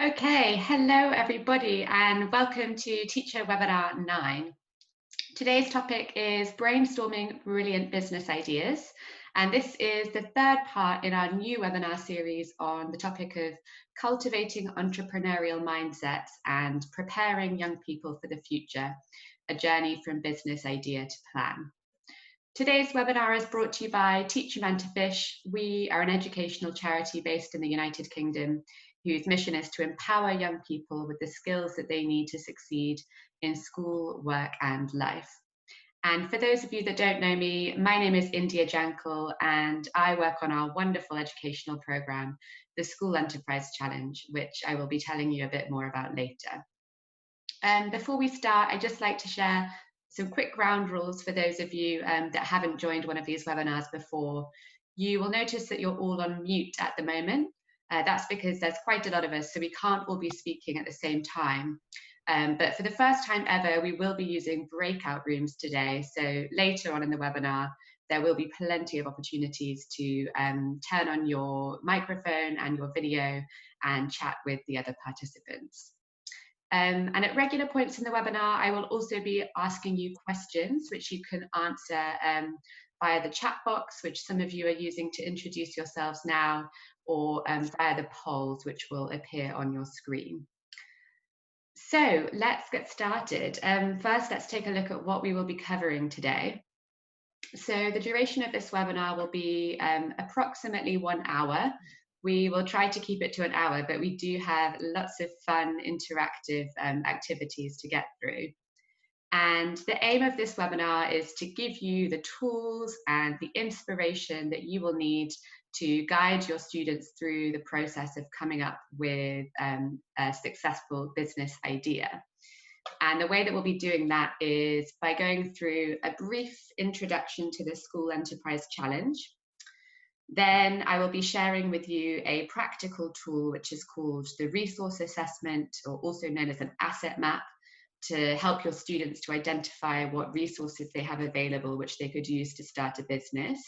Okay, hello everybody and welcome to Teacher Webinar 9. Today's topic is brainstorming brilliant business ideas, and this is the third part in our new webinar series on the topic of cultivating entrepreneurial mindsets and preparing young people for the future, a journey from business idea to plan. Today's webinar is brought to you by Teach You to Fish. We are an educational charity based in the United Kingdom whose mission is to empower young people with the skills that they need to succeed in school, work and life. And for those of you that don't know me, my name is India Jankel and I work on our wonderful educational program, the School Enterprise Challenge, which I will be telling you a bit more about later. Before we start, I'd just like to share some quick ground rules for those of you that haven't joined one of these webinars before. You will notice that you're all on mute at the moment. That's because there's quite a lot of us, so we can't all be speaking at the same time. But for the first time ever, we will be using breakout rooms today. So later on in the webinar, there will be plenty of opportunities to turn on your microphone and your video and chat with the other participants. And at regular points in the webinar, I will also be asking you questions, which you can answer via the chat box, which some of you are using to introduce yourselves now, or via the polls, which will appear on your screen. So let's get started. First, let's take a look at what we will be covering today. So the duration of this webinar will be approximately 1 hour. We will try to keep it to an hour, but we do have lots of fun, interactive activities to get through. And the aim of this webinar is to give you the tools and the inspiration that you will need to guide your students through the process of coming up with a successful business idea. And the way that we'll be doing that is by going through a brief introduction to the School Enterprise Challenge. Then I will be sharing with you a practical tool which is called the resource assessment, or also known as an asset map, to help your students to identify what resources they have available which they could use to start a business.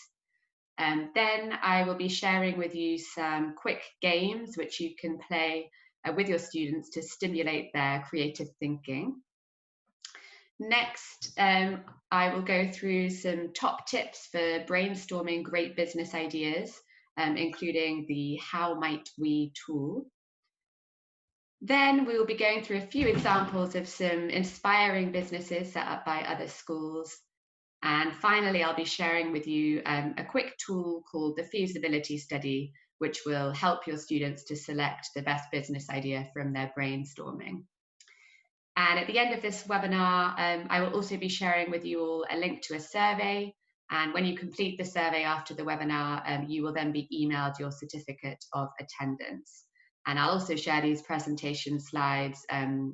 And then I will be sharing with you some quick games which you can play with your students to stimulate their creative thinking. Next, I will go through some top tips for brainstorming great business ideas, including the How Might We tool. Then we will be going through a few examples of some inspiring businesses set up by other schools. And finally, I'll be sharing with you a quick tool called the Feasibility Study, which will help your students to select the best business idea from their brainstorming. And at the end of this webinar, I will also be sharing with you all a link to a survey. And when you complete the survey after the webinar, you will then be emailed your certificate of attendance. And I'll also share these presentation slides,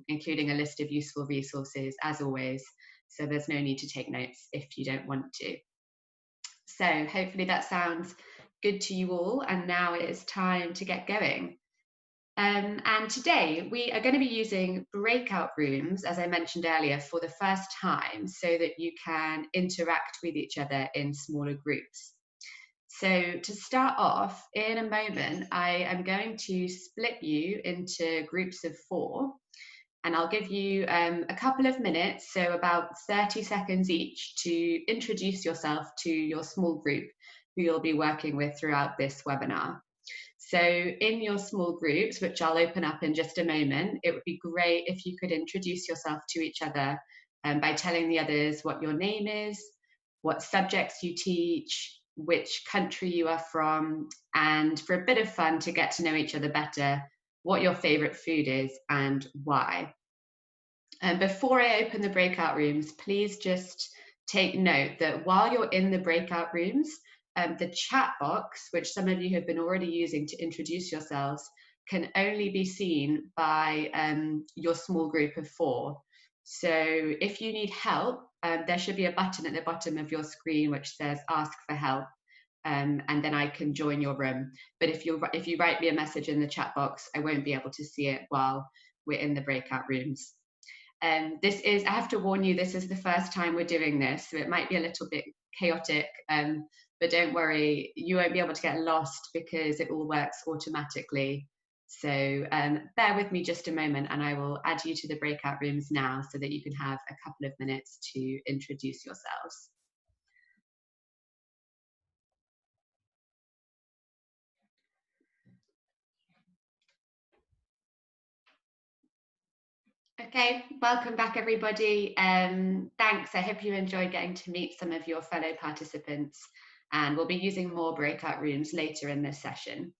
including a list of useful resources, as always. So there's no need to take notes if you don't want to. So hopefully that sounds good to you all. And now it is time to get going. And today we are going to be using breakout rooms, as I mentioned earlier, for the first time so that you can interact with each other in smaller groups. So to start off, in a moment, I am going to split you into groups of 4, and I'll give you a couple of minutes, so about 30 seconds each, to introduce yourself to your small group who you'll be working with throughout this webinar. So in your small groups, which I'll open up in just a moment, it would be great if you could introduce yourself to each other by telling the others what your name is, what subjects you teach, which country you are from, and for a bit of fun to get to know each other better, what your favorite food is and why. And before I open the breakout rooms, please just take note that while you're in the breakout rooms, the chat box, which some of you have been already using to introduce yourselves, can only be seen by your small group of 4. So if you need help, there should be a button at the bottom of your screen which says ask for help, and then I can join your room. But if you write me a message in the chat box, I won't be able to see it while we're in the breakout rooms. I have to warn you, this is the first time we're doing this, so it might be a little bit chaotic, but don't worry, you won't be able to get lost because it all works automatically. So bear with me just a moment and I will add you to the breakout rooms now so that you can have a couple of minutes to introduce yourselves. Okay, welcome back everybody. Thanks, I hope you enjoyed getting to meet some of your fellow participants, and we'll be using more breakout rooms later in this session.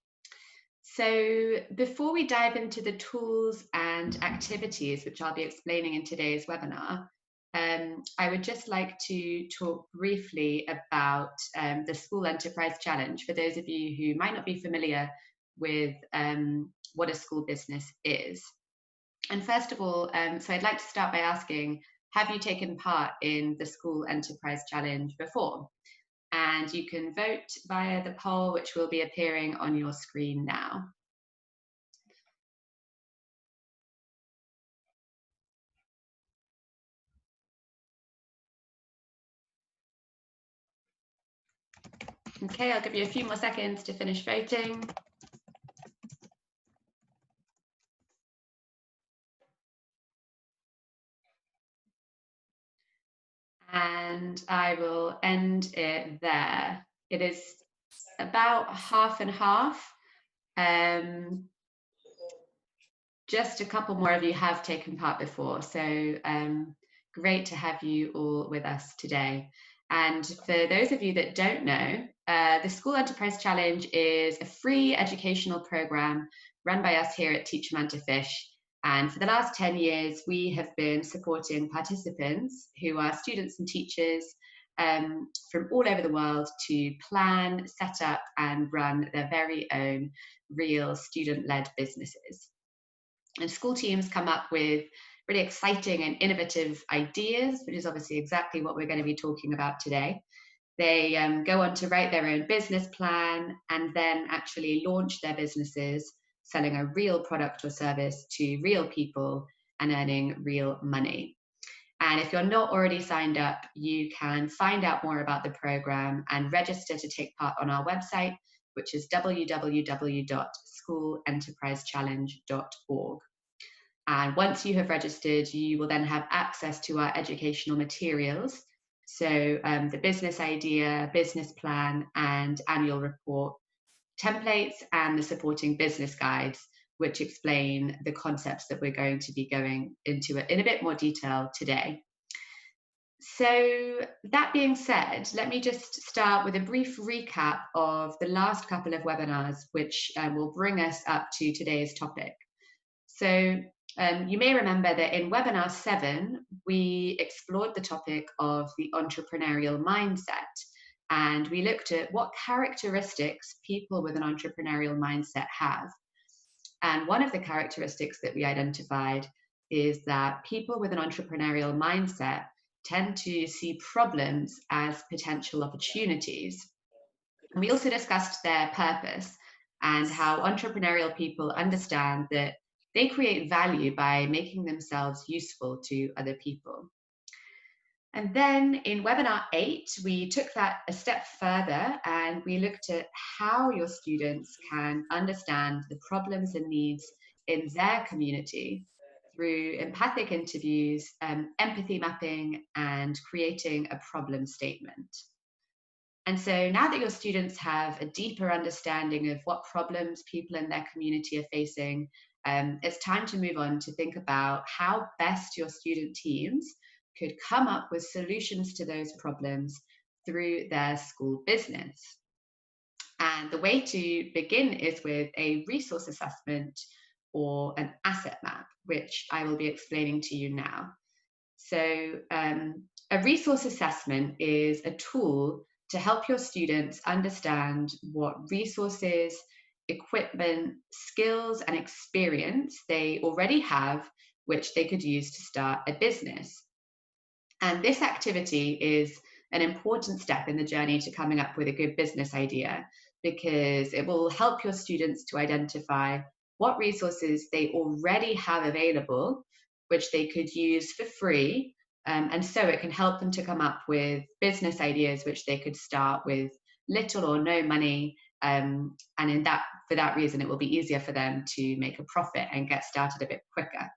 So before we dive into the tools and activities which I'll be explaining in today's webinar, I would just like to talk briefly about the School Enterprise Challenge for those of you who might not be familiar with what a school business is. And first of all, so I'd like to start by asking, have you taken part in the School Enterprise Challenge before? And you can vote via the poll, which will be appearing on your screen now. Okay, I'll give you a few more seconds to finish voting. And I will end it there. It is about half and half. Just a couple more of you have taken part before, so great to have you all with us today. And for those of you that don't know, the School Enterprise Challenge is a free educational program run by us here at Teach a Man to Fish. And for the last 10 years, we have been supporting participants who are students and teachers from all over the world to plan, set up, and run their very own real student-led businesses. And school teams come up with really exciting and innovative ideas, which is obviously exactly what we're going to be talking about today. They go on to write their own business plan and then actually launch their businesses, selling a real product or service to real people and earning real money. And if you're not already signed up, you can find out more about the program and register to take part on our website, which is www.schoolenterprisechallenge.org. And once you have registered, you will then have access to our educational materials. So the business idea, business plan, and annual report templates, and the supporting business guides, which explain the concepts that we're going to be going into in a bit more detail today. So that being said, let me just start with a brief recap of the last couple of webinars, which will bring us up to today's topic. So you may remember that in webinar 7, we explored the topic of the entrepreneurial mindset, and we looked at what characteristics people with an entrepreneurial mindset have. And one of the characteristics that we identified is that people with an entrepreneurial mindset tend to see problems as potential opportunities. And we also discussed their purpose and how entrepreneurial people understand that they create value by making themselves useful to other people. And then in webinar 8, we took that a step further and we looked at how your students can understand the problems and needs in their community through empathic interviews, empathy mapping, and creating a problem statement. And so now that your students have a deeper understanding of what problems people in their community are facing, it's time to move on to think about how best your student teams could come up with solutions to those problems through their school business. And the way to begin is with a resource assessment or an asset map, which I will be explaining to you now. So a resource assessment is a tool to help your students understand what resources, equipment, skills, and experience they already have, which they could use to start a business. And this activity is an important step in the journey to coming up with a good business idea, because it will help your students to identify what resources they already have available, which they could use for free. And so it can help them to come up with business ideas which they could start with little or no money And for that reason, it will be easier for them to make a profit and get started a bit quicker.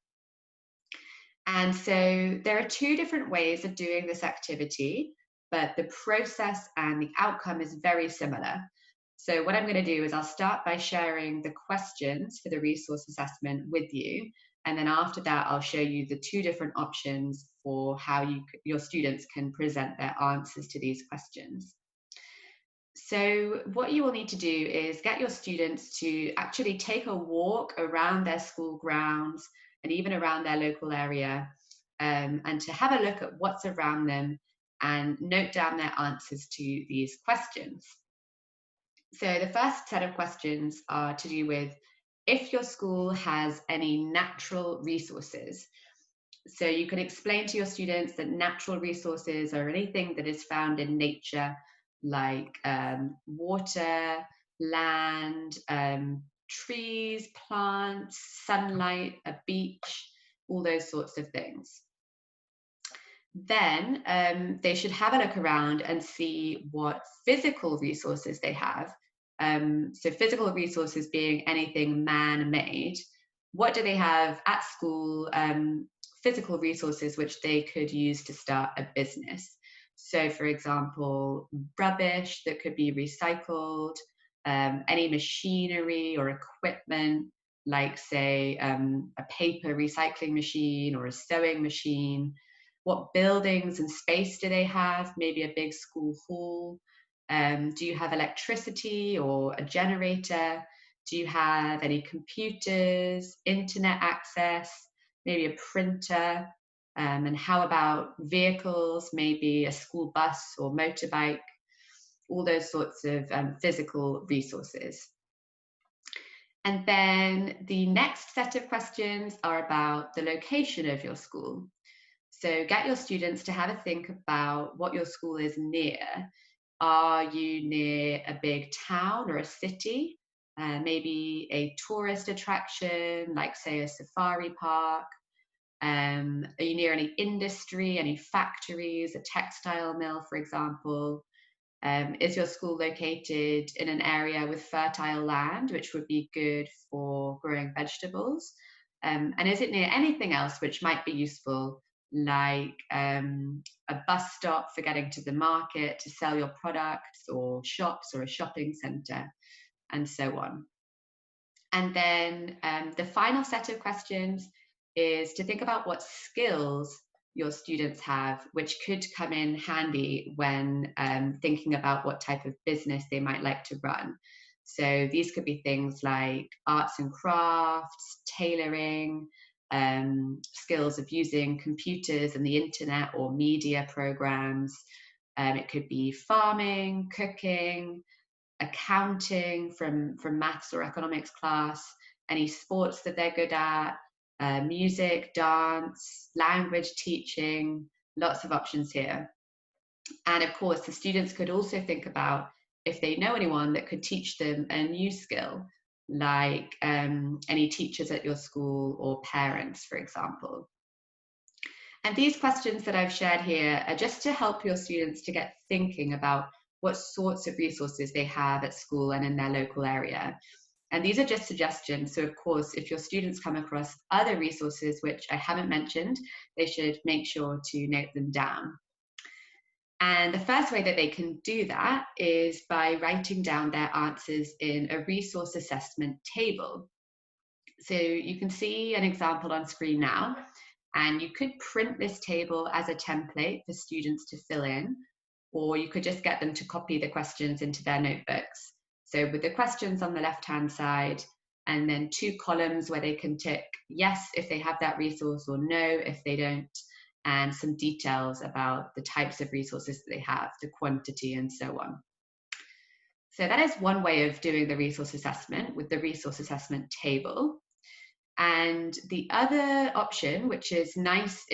And so there are two different ways of doing this activity, but the process and the outcome is very similar. So what I'm going to do is I'll start by sharing the questions for the resource assessment with you. And then after that, I'll show you the two different options for how your students can present their answers to these questions. So what you will need to do is get your students to actually take a walk around their school grounds and even around their local area, and to have a look at what's around them and note down their answers to these questions. So the first set of questions are to do with if your school has any natural resources. So you can explain to your students that natural resources are anything that is found in nature, like water, land, trees, plants, sunlight, a beach, all those sorts of things. Then they should have a look around and see what physical resources they have. So physical resources being anything man-made. What do they have at school, physical resources which they could use to start a business? So for example, rubbish that could be recycled, any machinery or equipment, like say a paper recycling machine or a sewing machine. What buildings and space do they have? Maybe a big school hall. Do you have electricity or a generator? Do you have any computers, internet access, maybe a printer? And how about vehicles, maybe a school bus or motorbike? All those sorts of physical resources. And then the next set of questions are about the location of your school. So get your students to have a think about what your school is near. Are you near a big town or a city? Maybe a tourist attraction, like say a safari park? Are you near any industry, any factories, a textile mill, for example? Is your school located in an area with fertile land, which would be good for growing vegetables? And is it near anything else which might be useful, like a bus stop for getting to the market to sell your products, or shops or a shopping centre, and so on? And then the final set of questions is to think about what skills your students have, which could come in handy when thinking about what type of business they might like to run. So these could be things like arts and crafts, tailoring, skills of using computers and the internet or media programs. It could be farming, cooking, accounting from maths or economics class, any sports that they're good at, music, dance, language teaching, lots of options here. And of course, the students could also think about if they know anyone that could teach them a new skill, like any teachers at your school or parents, for example. And these questions that I've shared here are just to help your students to get thinking about what sorts of resources they have at school and in their local area. And these are just suggestions. So of course, if your students come across other resources which I haven't mentioned, they should make sure to note them down. And the first way that they can do that is by writing down their answers in a resource assessment table. So you can see an example on screen now, and you could print this table as a template for students to fill in, or you could just get them to copy the questions into their notebooks. So with the questions on the left-hand side, and then 2 columns where they can tick yes if they have that resource or no if they don't, and some details about the types of resources that they have, the quantity, and so on. So that is one way of doing the resource assessment, with the resource assessment table. And the other option, which is nice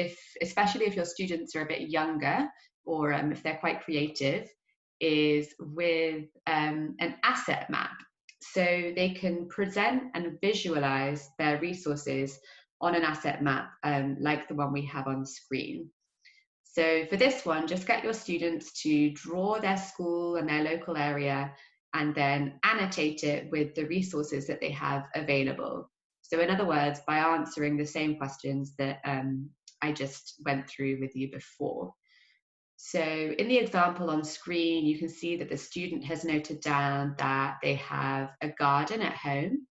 especially if your students are a bit younger, or if they're quite creative, is with an asset map. So they can present and visualize their resources on an asset map, like the one we have on the screen. So for this one, just get your students to draw their school and their local area and then annotate it with the resources that they have available. So in other words, by answering the same questions that I just went through with you before. So in the example on screen, you can see that the student has noted down that they have a garden at home,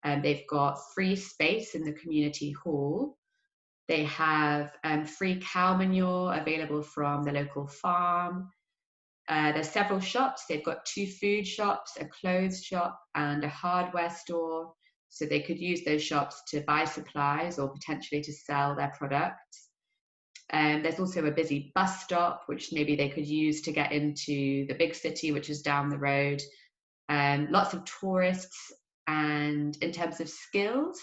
and they've got free space in the community hall. They have free cow manure available from the local farm. There's several shops. They've got 2 food shops, a clothes shop, and a hardware store. So they could use those shops to buy supplies or potentially to sell their products. There's also a busy bus stop, which maybe they could use to get into the big city, which is down the road. Lots of tourists. And in terms of skills,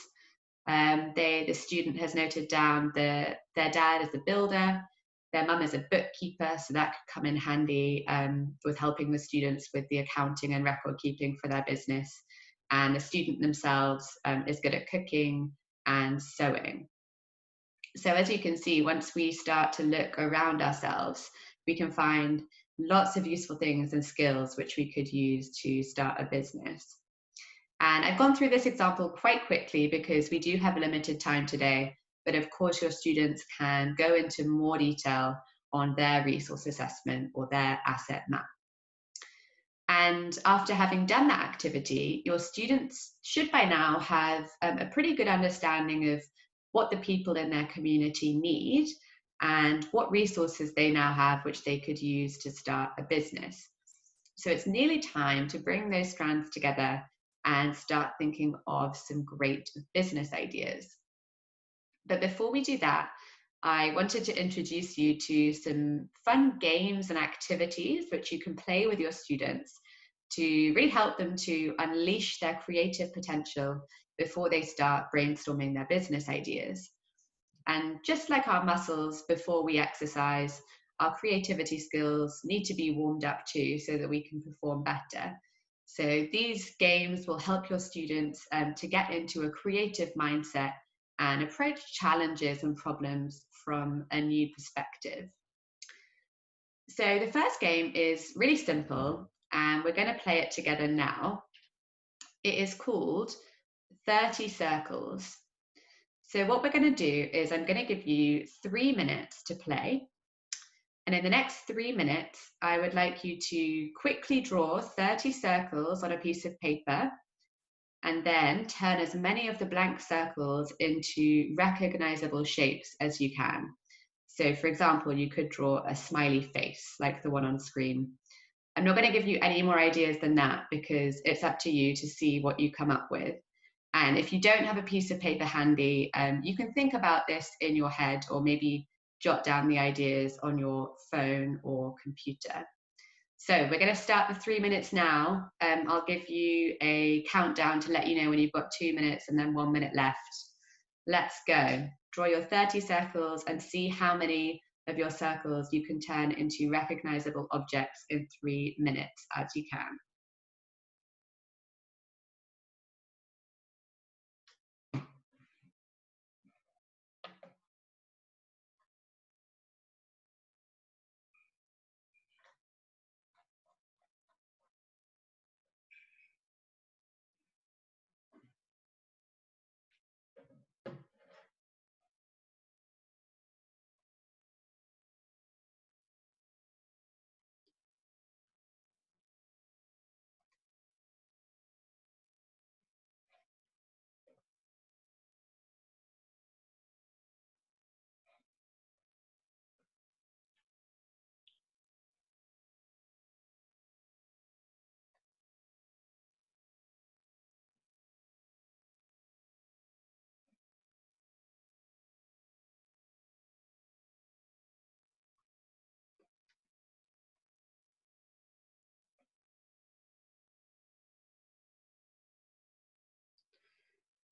the student has noted down that their dad is a builder, their mum is a bookkeeper, so that could come in handy with helping the students with the accounting and record keeping for their business. And the student themselves is good at cooking and sewing. So as you can see, once we start to look around ourselves, we can find lots of useful things and skills which we could use to start a business. And I've gone through this example quite quickly because we do have limited time today, but of course your students can go into more detail on their resource assessment or their asset map. And after having done that activity, your students should by now have a pretty good understanding of what the people in their community need and what resources they now have which they could use to start a business. So it's nearly time to bring those strands together and start thinking of some great business ideas. But before we do that, I wanted to introduce you to some fun games and activities which you can play with your students to really help them to unleash their creative potential before they start brainstorming their business ideas. And just like our muscles before we exercise, our creativity skills need to be warmed up too so that we can perform better. So these games will help your students to get into a creative mindset and approach challenges and problems from a new perspective. So the first game is really simple, and we're going to play it together now. It is called 30 Circles. So what we're going to do is I'm going to give you 3 minutes to play. And in the next 3 minutes, I would like you to quickly draw 30 circles on a piece of paper and then turn as many of the blank circles into recognizable shapes as you can. So for example, you could draw a smiley face like the one on screen. I'm not going to give you any more ideas than that because it's up to you to see what you come up with. And if you don't have a piece of paper handy, you can think about this in your head or maybe jot down the ideas on your phone or computer. So we're going to start the 3 minutes now. I'll give you a countdown to let you know when you've got 2 minutes and then 1 minute left. Let's go. Draw your 30 circles and see how many of your circles you can turn into recognizable objects in 3 minutes as you can.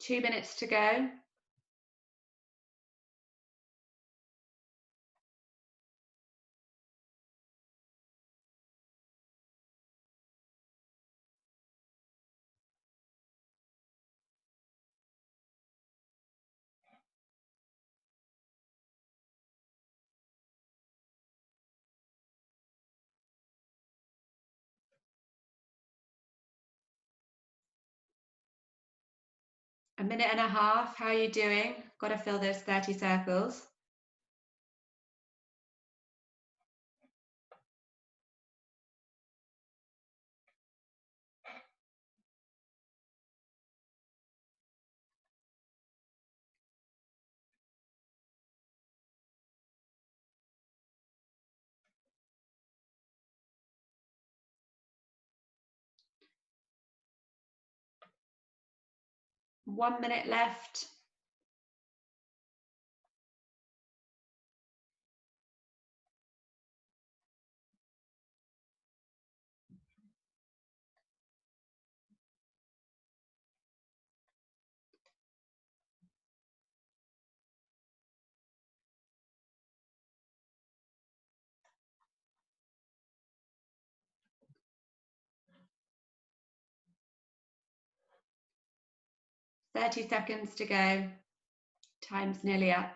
Two minutes to go. A minute and a half. How are you doing? Got to fill those 30 circles. One minute left. Thirty seconds to go. Time's nearly up.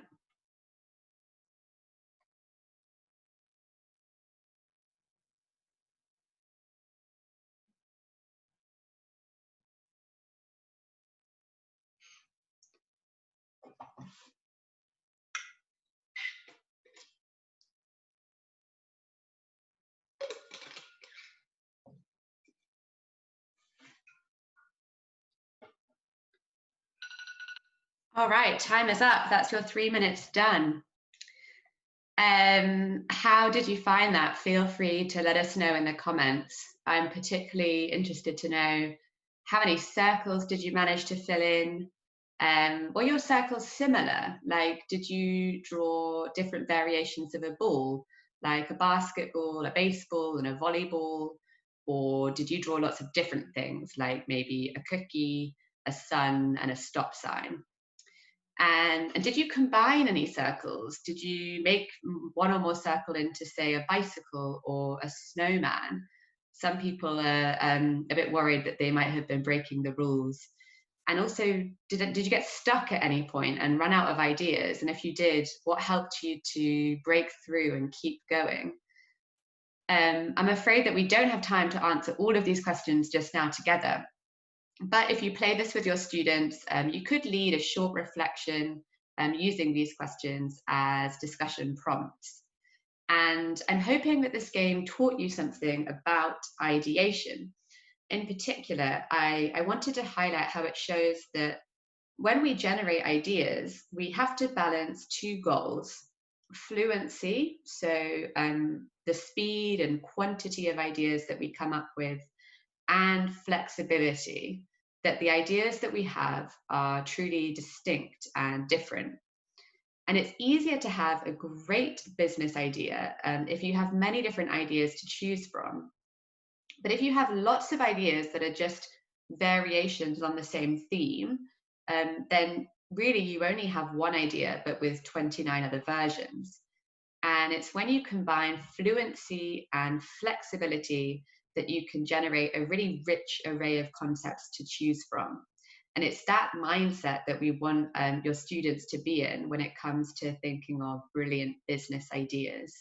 All right, time is up. That's your 3 minutes done. How did you find that? Feel free to let us know in the comments. I'm particularly interested to know, how many circles did you manage to fill in? Were your circles similar? Like, did you draw different variations of a ball, like a basketball, a baseball, and a volleyball? Or did you draw lots of different things, like maybe a cookie, a sun, and a stop sign? And did you combine any circles? Did you make one or more circle into, say, a bicycle or a snowman? Some people are a bit worried that they might have been breaking the rules. And also, did you get stuck at any point and run out of ideas? And if you did, what helped you to break through and keep going? I'm afraid that we don't have time to answer all of these questions just now together. But if you play this with your students, you could lead a short reflection using these questions as discussion prompts. And I'm hoping that this game taught you something about ideation. In particular, I wanted to highlight how it shows that when we generate ideas, we have to balance two goals: fluency, so the speed and quantity of ideas that we come up with, and flexibility, that the ideas that we have are truly distinct and different. And it's easier to have a great business idea if you have many different ideas to choose from. But if you have lots of ideas that are just variations on the same theme, then really you only have one idea, but with 29 other versions. And it's when you combine fluency and flexibility that you can generate a really rich array of concepts to choose from. And it's that mindset that we want your students to be in when it comes to thinking of brilliant business ideas.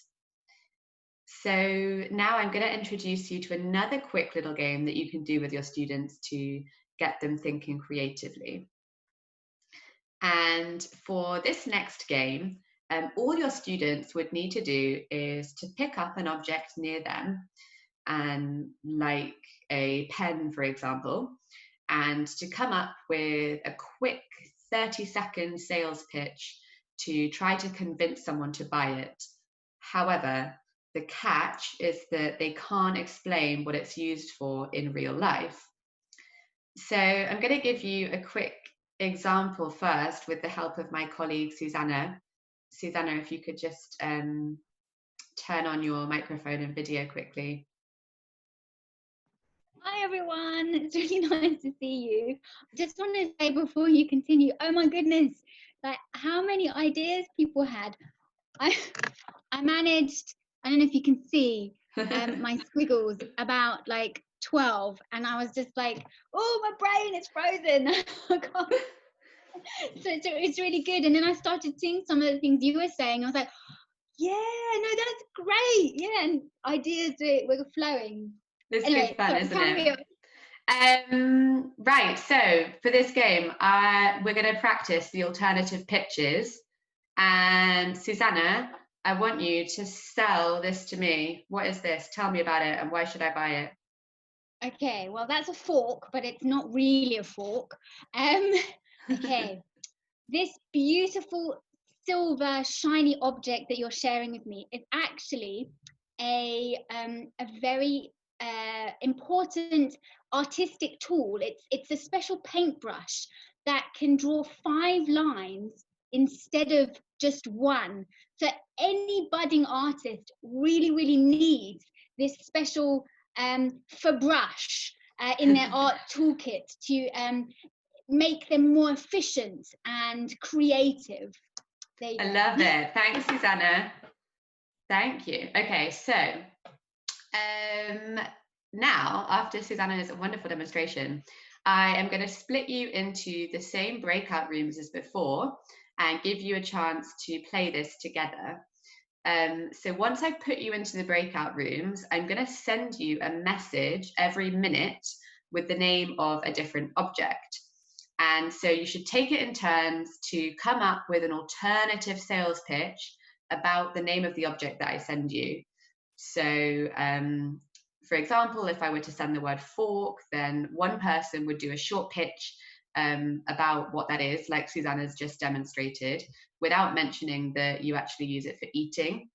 So now I'm going to introduce you to another quick little game that you can do with your students to get them thinking creatively. And for this next game, all your students would need to do is to pick up an object near them, and like a pen, for example, and to come up with a quick 30-second sales pitch to try to convince someone to buy it. However, the catch is that they can't explain what it's used for in real life. So I'm going to give you a quick example first with the help of my colleague, Susanna. Susanna, if you could just turn on your microphone and video quickly. Hi everyone, it's really nice to see you. I just want to say before you continue, oh my goodness, like how many ideas people had. I managed, I don't know if you can see my squiggles, about like 12, and I was just like, oh, my brain is frozen. So it's really good. And then I started seeing some of the things you were saying. I was like, yeah, no, that's great. Yeah, and ideas were flowing. It's anyway, good fun, isn't it? Right, so for this game, we're going to practice the alternative pitches. And Susanna, I want you to sell this to me. What is this? Tell me about it and why should I buy it? Okay, well, that's a fork, but it's not really a fork. Okay, this beautiful silver shiny object that you're sharing with me is actually a very important artistic tool. It's a special paintbrush that can draw 5 lines instead of just one. So any budding artist really needs this special brush in their art toolkit to make them more efficient and creative. There you I go. love it. Thanks, Susanna. Thank you. Okay, so now, after Susanna's wonderful demonstration, I am going to split you into the same breakout rooms as before and give you a chance to play this together. So once I've put you into the breakout rooms, I'm going to send you a message every minute with the name of a different object. And so you should take it in turns to come up with an alternative sales pitch about the name of the object that I send you. So for example, if I were to send the word fork, then one person would do a short pitch about what that is, like Susanna's just demonstrated, without mentioning that you actually use it for eating.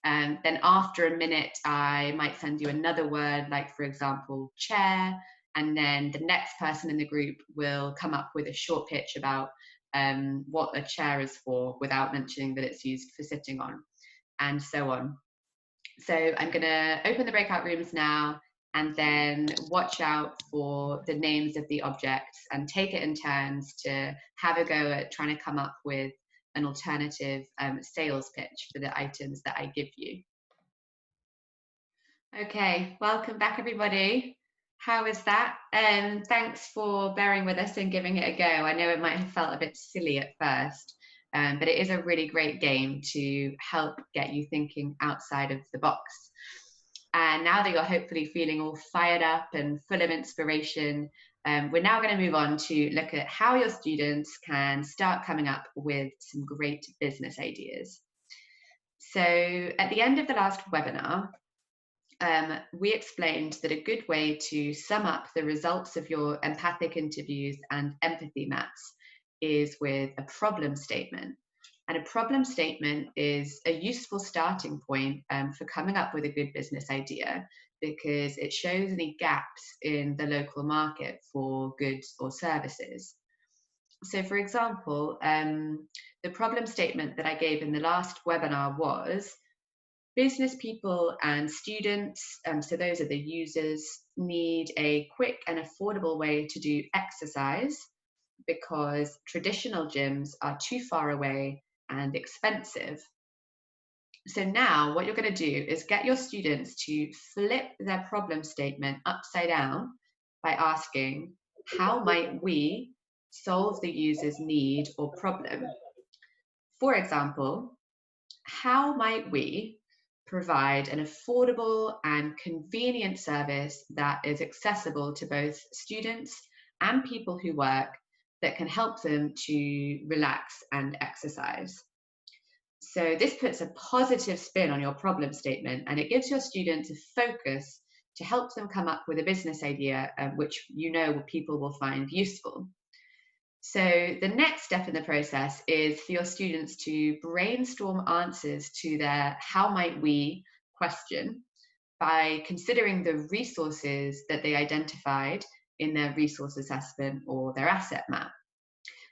Then after a minute, I might send you another word, like for example, chair, and then the next person in the group will come up with a short pitch about what a chair is for, without mentioning that it's used for sitting on, and so on. So I'm going to open the breakout rooms now, and then watch out for the names of the objects and take it in turns to have a go at trying to come up with an alternative sales pitch for the items that I give you. Okay, welcome back everybody. How is that? Thanks for bearing with us and giving it a go. I know it might have felt a bit silly at first, but it is a really great game to help get you thinking outside of the box. And now that you're hopefully feeling all fired up and full of inspiration, we're now going to move on to look at how your students can start coming up with some great business ideas. So at the end of the last webinar, we explained that a good way to sum up the results of your empathic interviews and empathy maps is with a problem statement. And a problem statement is a useful starting point for coming up with a good business idea, because it shows any gaps in the local market for goods or services. So for example, the problem statement that I gave in the last webinar was: business people and students, so those are the users, need a quick and affordable way to do exercise because traditional gyms are too far away and expensive. So now what you're going to do is get your students to flip their problem statement upside down by asking, how might we solve the user's need or problem? For example, how might we provide an affordable and convenient service that is accessible to both students and people who work, that can help them to relax and exercise? So this puts a positive spin on your problem statement, and it gives your students a focus to help them come up with a business idea which you know people will find useful. So the next step in the process is for your students to brainstorm answers to their how might we question by considering the resources that they identified in their resource assessment or their asset map.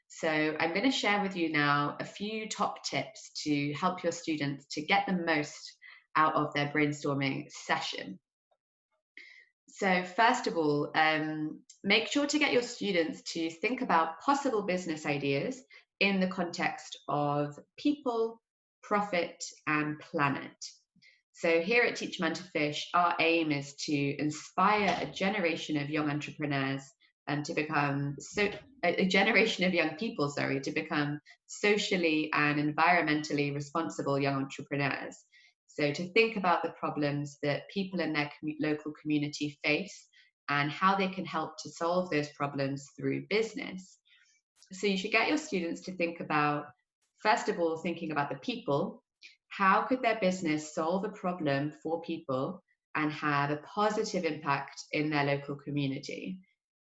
So I'm going to share with you now a few top tips to help your students to get the most out of their brainstorming session. So first of all, make sure to get your students to think about possible business ideas in the context of people, profit, and planet. So here at Teach Them to Fish, our aim is to inspire a generation of young entrepreneurs to become a generation of young people, to become socially and environmentally responsible young entrepreneurs. So to think about the problems that people in their local community face and how they can help to solve those problems through business. So you should get your students to think about, first of all, thinking about the people. How could their business solve a problem for people and have a positive impact in their local community?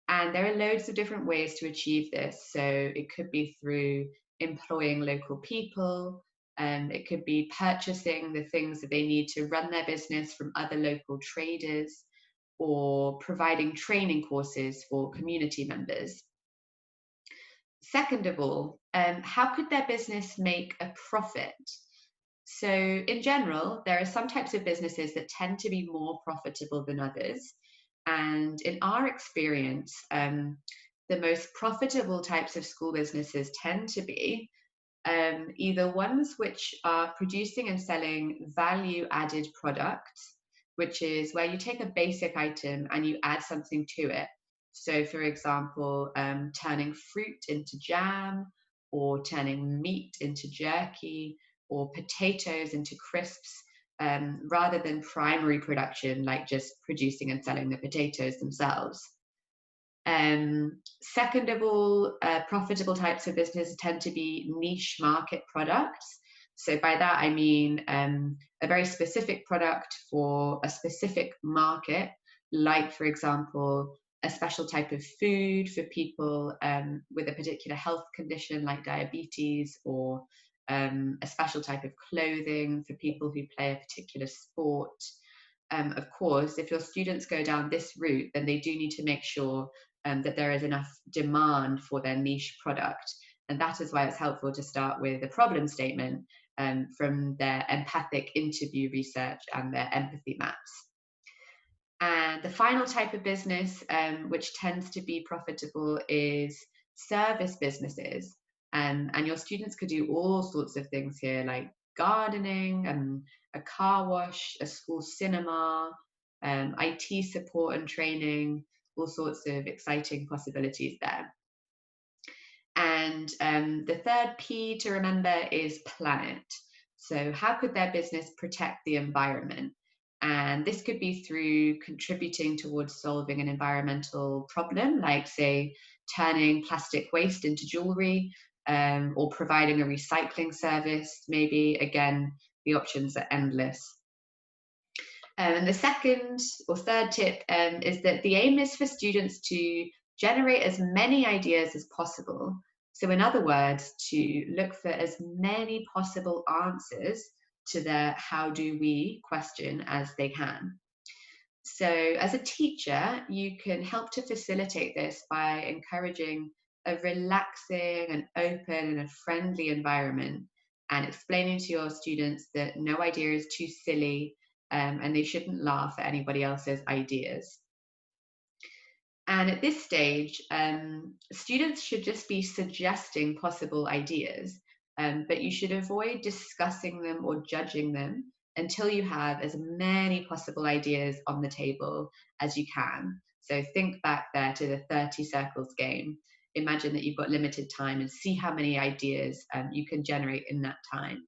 And there are loads of different ways to achieve this. So it could be through employing local people, it could be purchasing the things that they need to run their business from other local traders, or providing training courses for community members. Second of all, how could their business make a profit? So in general, there are some types of businesses that tend to be more profitable than others. And in our experience, the most profitable types of school businesses tend to be either ones which are producing and selling value added products, which is where you take a basic item and you add something to it. So, for example, turning fruit into jam, or turning meat into jerky, or potatoes into crisps, rather than primary production, like just producing and selling the potatoes themselves. Second of all, profitable types of business tend to be niche market products. So by that, I mean a very specific product for a specific market, like, for example, a special type of food for people with a particular health condition like diabetes, or a special type of clothing for people who play a particular sport. Of course, if your students go down this route, then they do need to make sure that there is enough demand for their niche product. And that is why it's helpful to start with a problem statement from their empathic interview research and their empathy maps. And the final type of business, which tends to be profitable, is service businesses. And your students could do all sorts of things here, like gardening, a car wash, a school cinema, IT support and training, all sorts of exciting possibilities there. And the third P to remember is planet. So how could their business protect the environment? And this could be through contributing towards solving an environmental problem, like, say, turning plastic waste into jewelry, or providing a recycling service. Maybe, again, the options are endless. And the second or third tip is that the aim is for students to generate as many ideas as possible. So in other words, to look for as many possible answers to the how do we question as they can. So as a teacher, you can help to facilitate this by encouraging a relaxing and open and a friendly environment, and explaining to your students that no idea is too silly, and they shouldn't laugh at anybody else's ideas. And at this stage, students should just be suggesting possible ideas, but you should avoid discussing them or judging them until you have as many possible ideas on the table as you can. So think back there to the 30 circles game. Imagine that you've got limited time and see how many ideas you can generate in that time.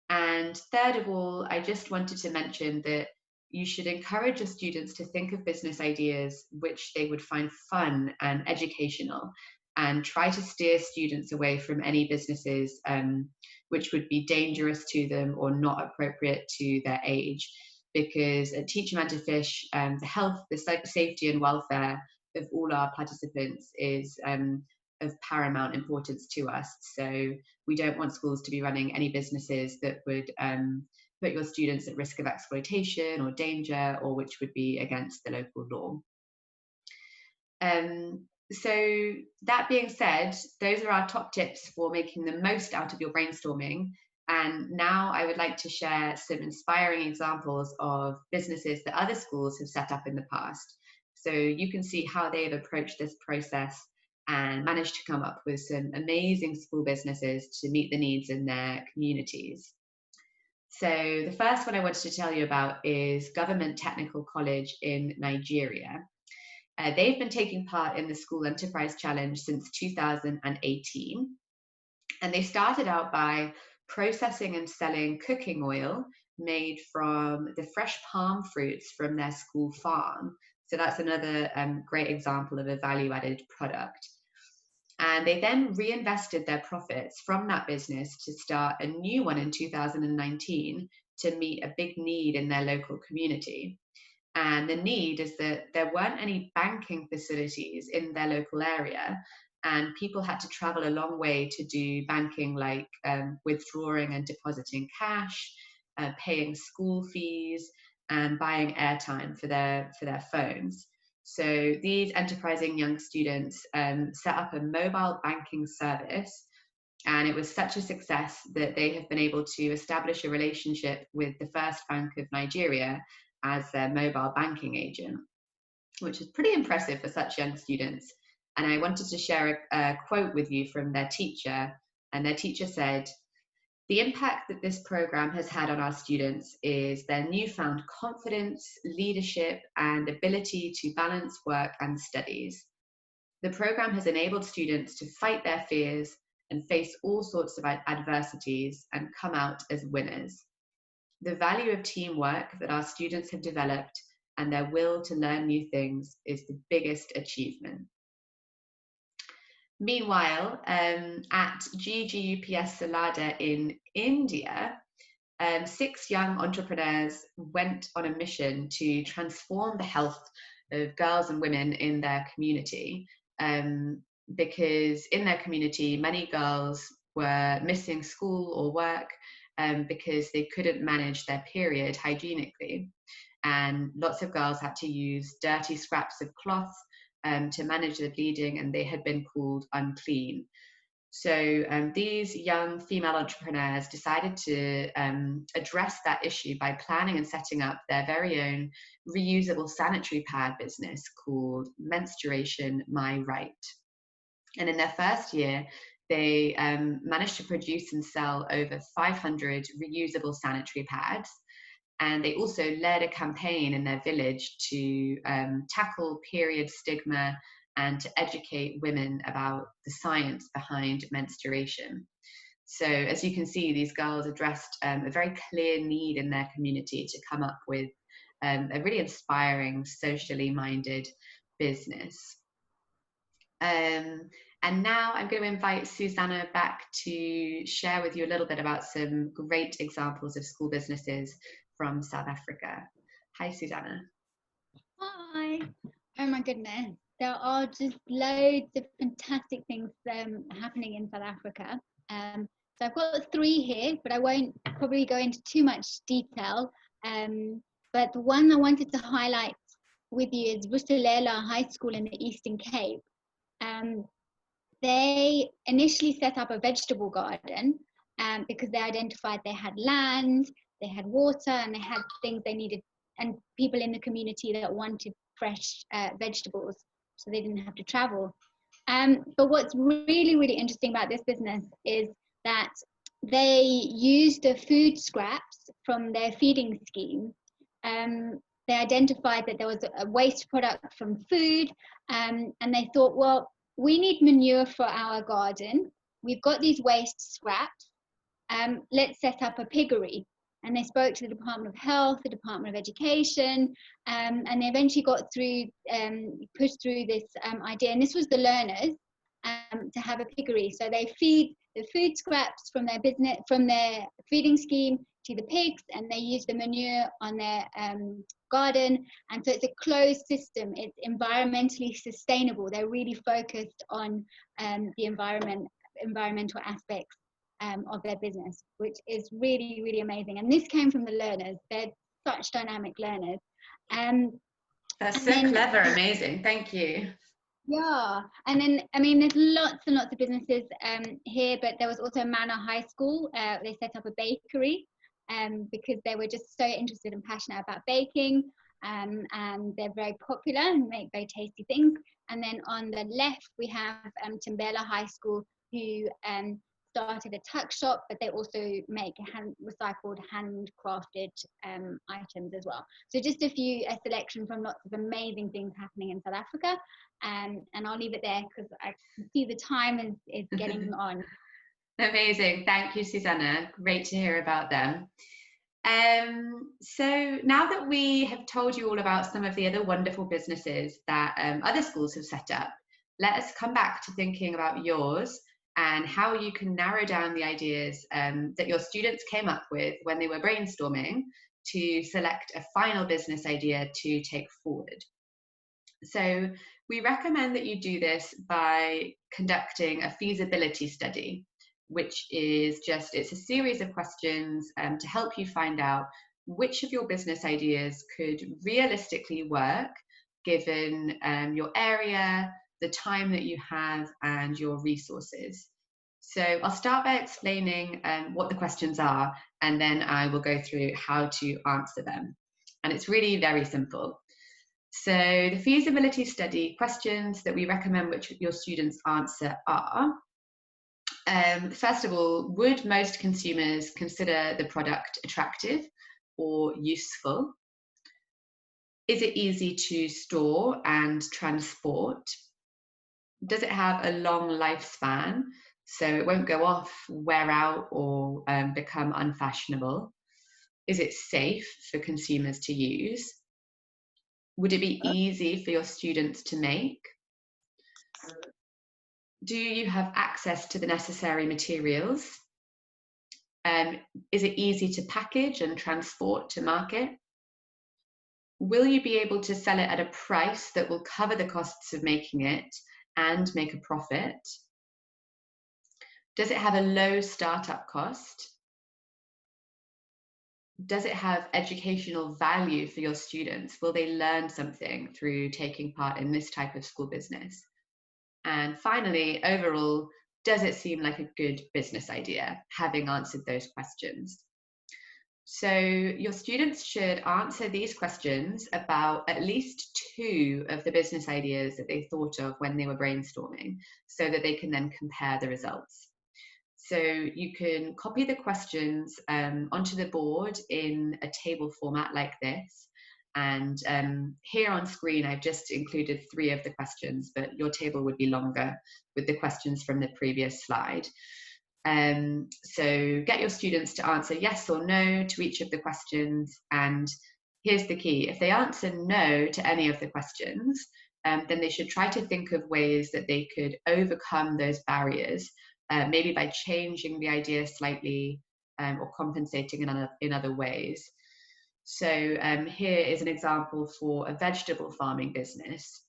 And third of all, I just wanted to mention that you should encourage your students to think of business ideas which they would find fun and educational, and try to steer students away from any businesses which would be dangerous to them or not appropriate to their age. Because at Teach 'em How to Fish, the health, the safety and welfare of all our participants is of paramount importance to us. So we don't want schools to be running any businesses that would put your students at risk of exploitation or danger, or which would be against the local law. So that being said, those are our top tips for making the most out of your brainstorming. And now I would like to share some inspiring examples of businesses that other schools have set up in the past, so you can see how they've approached this process and managed to come up with some amazing school businesses to meet the needs in their communities. So the first one I wanted to tell you about is Government Technical College in Nigeria. They've been taking part in the School Enterprise Challenge since 2018. And they started out by processing and selling cooking oil made from the fresh palm fruits from their school farm. So that's another great example of a value-added product. And they then reinvested their profits from that business to start a new one in 2019 to meet a big need in their local community. And the need is that there weren't any banking facilities in their local area, and people had to travel a long way to do banking, like withdrawing and depositing cash, paying school fees, and buying airtime for their phones. So these enterprising young students set up a mobile banking service, and it was such a success that they have been able to establish a relationship with the First Bank of Nigeria as their mobile banking agent, which is pretty impressive for such young students. And I wanted to share a quote with you from their teacher. And their teacher said, "The impact that this program has had on our students is their newfound confidence, leadership, and ability to balance work and studies. The program has enabled students to fight their fears and face all sorts of adversities and come out as winners. The value of teamwork that our students have developed and their will to learn new things is the biggest achievement." Meanwhile, at GGUPS Salada in India, 6 young entrepreneurs went on a mission to transform the health of girls and women in their community, because in their community, many girls were missing school or work because they couldn't manage their period hygienically. And lots of girls had to use dirty scraps of cloth to manage the bleeding, and they had been called unclean. So these young female entrepreneurs decided to address that issue by planning and setting up their very own reusable sanitary pad business called Menstruation My Right. And in their first year, they managed to produce and sell over 500 reusable sanitary pads. And they also led a campaign in their village to tackle period stigma and to educate women about the science behind menstruation. So as you can see, these girls addressed a very clear need in their community to come up with a really inspiring, socially minded business. And now I'm going to invite Susanna back to share with you a little bit about some great examples of school businesses from South Africa. Hi, Susanna. Hi. Oh my goodness. There are just loads of fantastic things happening in South Africa. So I've got 3 here, but I won't probably go into too much detail. But the one I wanted to highlight with you is Vuselela High School in the Eastern Cape. They initially set up a vegetable garden because they identified they had land, they had water, and they had things they needed, and people in the community that wanted fresh vegetables, so they didn't have to travel. But what's really, really interesting about this business is that they used the food scraps from their feeding scheme. They identified that there was a waste product from food, and they thought, well, we need manure for our garden. We've got these waste scraps. Let's set up a piggery. And they spoke to the Department of Health, the Department of Education, and they eventually got through, pushed through this idea. And this was the learners to have a piggery. So they feed the food scraps from their business, from their feeding scheme to the pigs, and they use the manure on their garden. And so it's a closed system. It's environmentally sustainable. They're really focused on the environmental aspects of their business, which is really, really amazing. And this came from the learners. They're such dynamic learners. That's so clever, amazing. Thank you. Yeah, and then, I mean, there's lots and lots of businesses here, but there was also Manor High School. They set up a bakery because they were just so interested and passionate about baking, and they're very popular and make very tasty things. And then on the left, we have Timbela High School, who started a tuck shop, but they also make recycled, handcrafted items as well. So just a selection from lots of amazing things happening in South Africa. And I'll leave it there because I can see the time is getting on. Amazing. Thank you, Susanna. Great to hear about them. So now that we have told you all about some of the other wonderful businesses that other schools have set up, let us come back to thinking about yours and how you can narrow down the ideas that your students came up with when they were brainstorming to select a final business idea to take forward. So we recommend that you do this by conducting a feasibility study, which is it's a series of questions to help you find out which of your business ideas could realistically work given your area, the time that you have, and your resources. So I'll start by explaining what the questions are, and then I will go through how to answer them. And it's really very simple. So the feasibility study questions that we recommend which your students answer are, first of all, would most consumers consider the product attractive or useful? Is it easy to store and transport? Does it have a long lifespan, so it won't go off, wear out, or become unfashionable? Is it safe for consumers to use? Would it be easy for your students to make? Do you have access to the necessary materials? Is it easy to package and transport to market? Will you be able to sell it at a price that will cover the costs of making it and make a profit? Does it have a low startup cost? Does it have educational value for your students? Will they learn something through taking part in this type of school business? And finally, overall, does it seem like a good business idea, having answered those questions? So your students should answer these questions about at least 2 of the business ideas that they thought of when they were brainstorming, so that they can then compare the results. So you can copy the questions onto the board in a table format like this. And here on screen, I've just included 3 of the questions, but your table would be longer with the questions from the previous slide. So get your students to answer yes or no to each of the questions. And here's the key. If they answer no to any of the questions, then they should try to think of ways that they could overcome those barriers, maybe by changing the idea slightly or compensating in other ways. So here is an example for a vegetable farming business.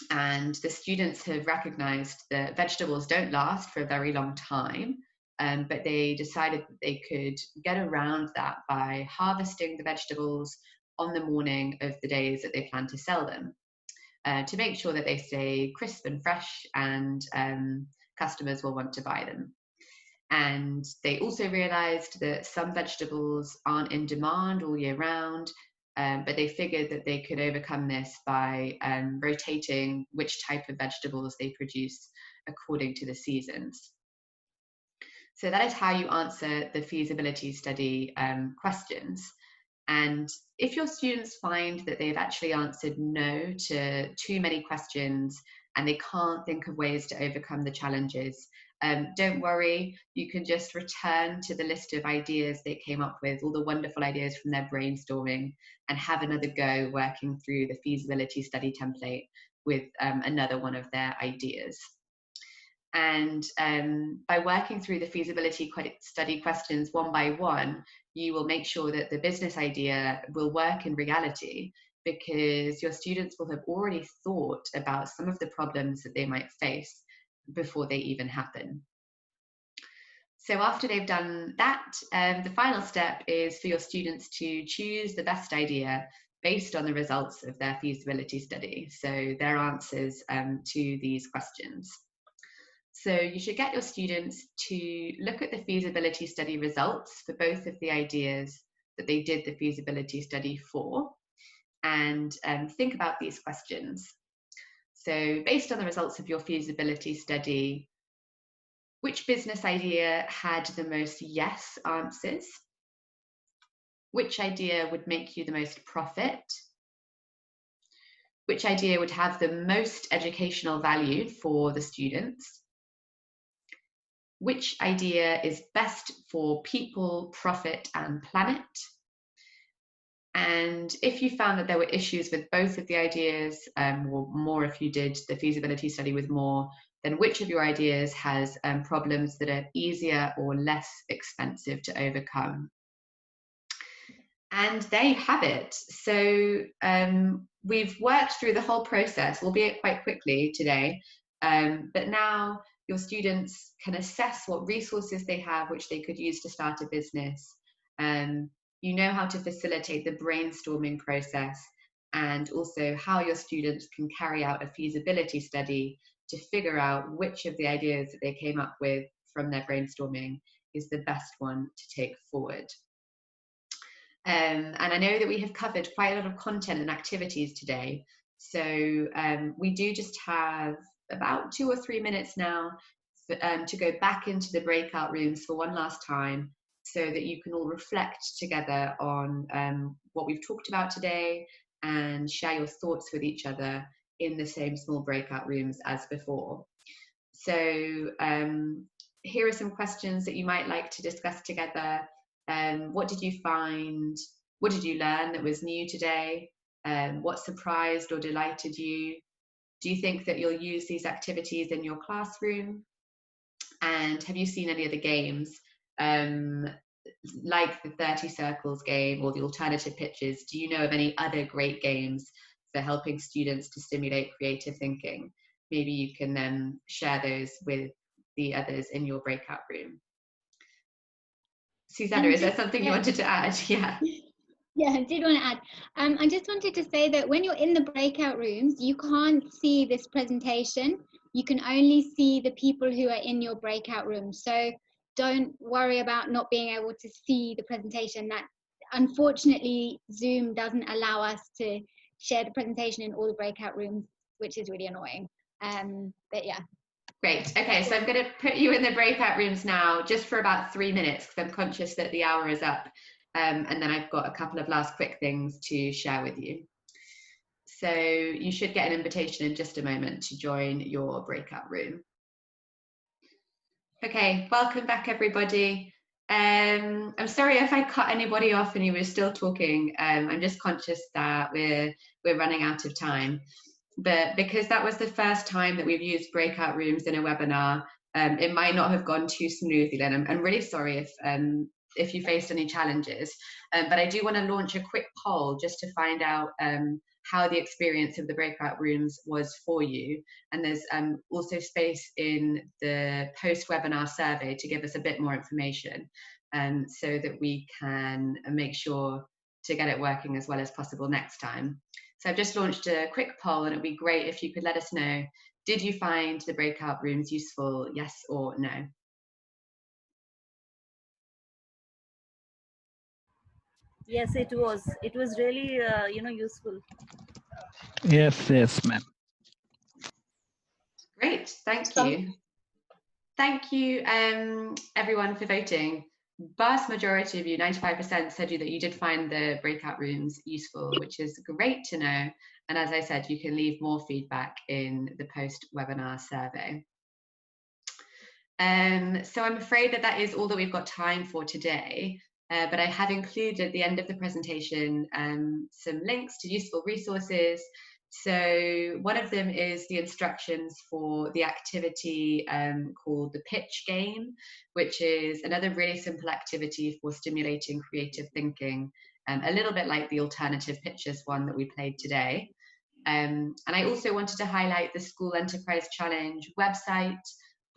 And the students have recognized that vegetables don't last for a very long time, but they decided that they could get around that by harvesting the vegetables on the morning of the days that they plan to sell them, to make sure that they stay crisp and fresh and customers will want to buy them. And they also realized that some vegetables aren't in demand all year round, but they figured that they could overcome this by rotating which type of vegetables they produce according to the seasons. So that is how you answer the feasibility study questions. And if your students find that they've actually answered no to too many questions and they can't think of ways to overcome the challenges, don't worry, you can just return to the list of ideas they came up with, all the wonderful ideas from their brainstorming, and have another go working through the feasibility study template with another one of their ideas. And by working through the feasibility study questions one by one, you will make sure that the business idea will work in reality, because your students will have already thought about some of the problems that they might face before they even happen. So after they've done that, the final step is for your students to choose the best idea based on the results of their feasibility study, so their answers to these questions. So you should get your students to look at the feasibility study results for both of the ideas that they did the feasibility study for, and think about these questions. So based on the results of your feasibility study, which business idea had the most yes answers? Which idea would make you the most profit? Which idea would have the most educational value for the students? which idea is best for people, profit, and planet? And if you found that there were issues with both of the ideas, or more if you did the feasibility study with more, then which of your ideas has problems that are easier or less expensive to overcome? And there you have it. So we've worked through the whole process, albeit quite quickly today, but now your students can assess what resources they have which they could use to start a business. You know how to facilitate the brainstorming process, and also how your students can carry out a feasibility study to figure out which of the ideas that they came up with from their brainstorming is the best one to take forward. And I know that we have covered quite a lot of content and activities today. So we do just have about 2 or 3 minutes now to go back into the breakout rooms for one last time, so that you can all reflect together on what we've talked about today and share your thoughts with each other in the same small breakout rooms as before. So here are some questions that you might like to discuss together. What did you find? What did you learn that was new today? What surprised or delighted you? Do you think that you'll use these activities in your classroom? And have you seen any other games like the 30 circles game or the alternative pitches? Do you know of any other great games for helping students to stimulate creative thinking? Maybe you can share those with the others in your breakout room. Susanna, is there something you wanted to add? Yeah. Yeah, I did want to add. I just wanted to say that when you're in the breakout rooms, you can't see this presentation. You can only see the people who are in your breakout room. So don't worry about not being able to see the presentation. That unfortunately, Zoom doesn't allow us to share the presentation in all the breakout rooms, which is really annoying. But yeah. Great. Okay, so I'm going to put you in the breakout rooms now just for about 3 minutes, because I'm conscious that the hour is up. And then I've got a couple of last quick things to share with you. So you should get an invitation in just a moment to join your breakout room. Okay, welcome back, everybody. I'm sorry if I cut anybody off and you were still talking. I'm just conscious that we're running out of time. But because that was the first time that we've used breakout rooms in a webinar, it might not have gone too smoothly then. I'm really sorry if you faced any challenges, but I do want to launch a quick poll just to find out how the experience of the breakout rooms was for you. And there's also space in the post-webinar survey to give us a bit more information, so that we can make sure to get it working as well as possible next time. So I've just launched a quick poll, and it'd be great if you could let us know, did you find the breakout rooms useful, yes or no? Yes, it was. It was really, useful. Yes, ma'am. Great, thank you. Thank you, everyone, for voting. Vast majority of you, 95%, said that you did find the breakout rooms useful, which is great to know. And as I said, you can leave more feedback in the post-webinar survey. So I'm afraid that is all that we've got time for today. But I have included at the end of the presentation some links to useful resources. So one of them is the instructions for the activity called the pitch game, which is another really simple activity for stimulating creative thinking, a little bit like the alternative pitches one that we played today. And I also wanted to highlight the School Enterprise Challenge website,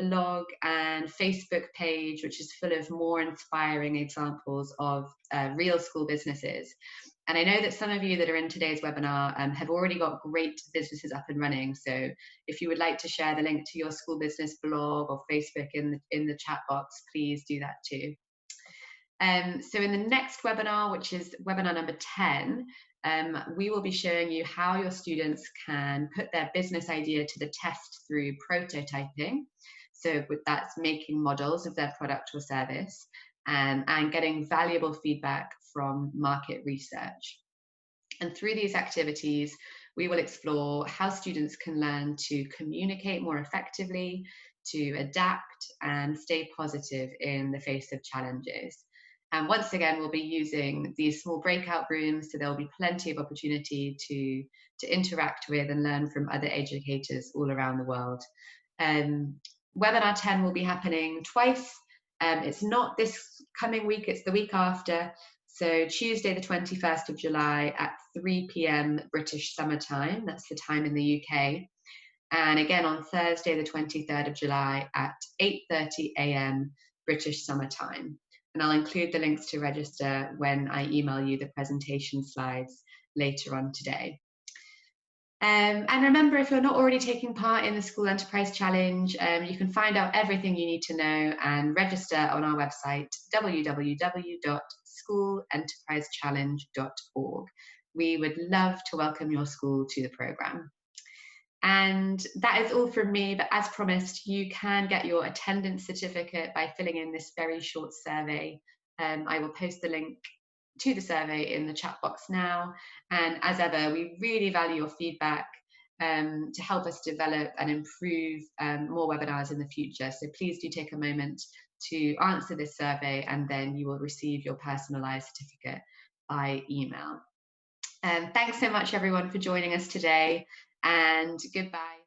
blog and Facebook page, which is full of more inspiring examples of real school businesses. And I know that some of you that are in today's webinar have already got great businesses up and running. So if you would like to share the link to your school business blog or Facebook in the chat box, please do that too. So in the next webinar, which is webinar number 10, we will be showing you how your students can put their business idea to the test through prototyping. So that's making models of their product or service, and getting valuable feedback from market research. And through these activities, we will explore how students can learn to communicate more effectively, to adapt and stay positive in the face of challenges. And once again, we'll be using these small breakout rooms, so there'll be plenty of opportunity to interact with and learn from other educators all around the world. Webinar 10 will be happening twice. It's not this coming week, it's the week after. So Tuesday the 21st of July at 3 p.m. British Summer Time, that's the time in the UK. And again on Thursday the 23rd of July at 8:30 a.m. British Summer Time. And I'll include the links to register when I email you the presentation slides later on today. And remember, if you're not already taking part in the School Enterprise Challenge, you can find out everything you need to know and register on our website, www.schoolenterprisechallenge.org. We would love to welcome your school to the programme. And that is all from me, but as promised, you can get your attendance certificate by filling in this very short survey. I will post the link to the survey in the chat box now. And as ever, we really value your feedback to help us develop and improve more webinars in the future. So please do take a moment to answer this survey, and then you will receive your personalised certificate by email. Thanks so much, everyone, for joining us today, and goodbye.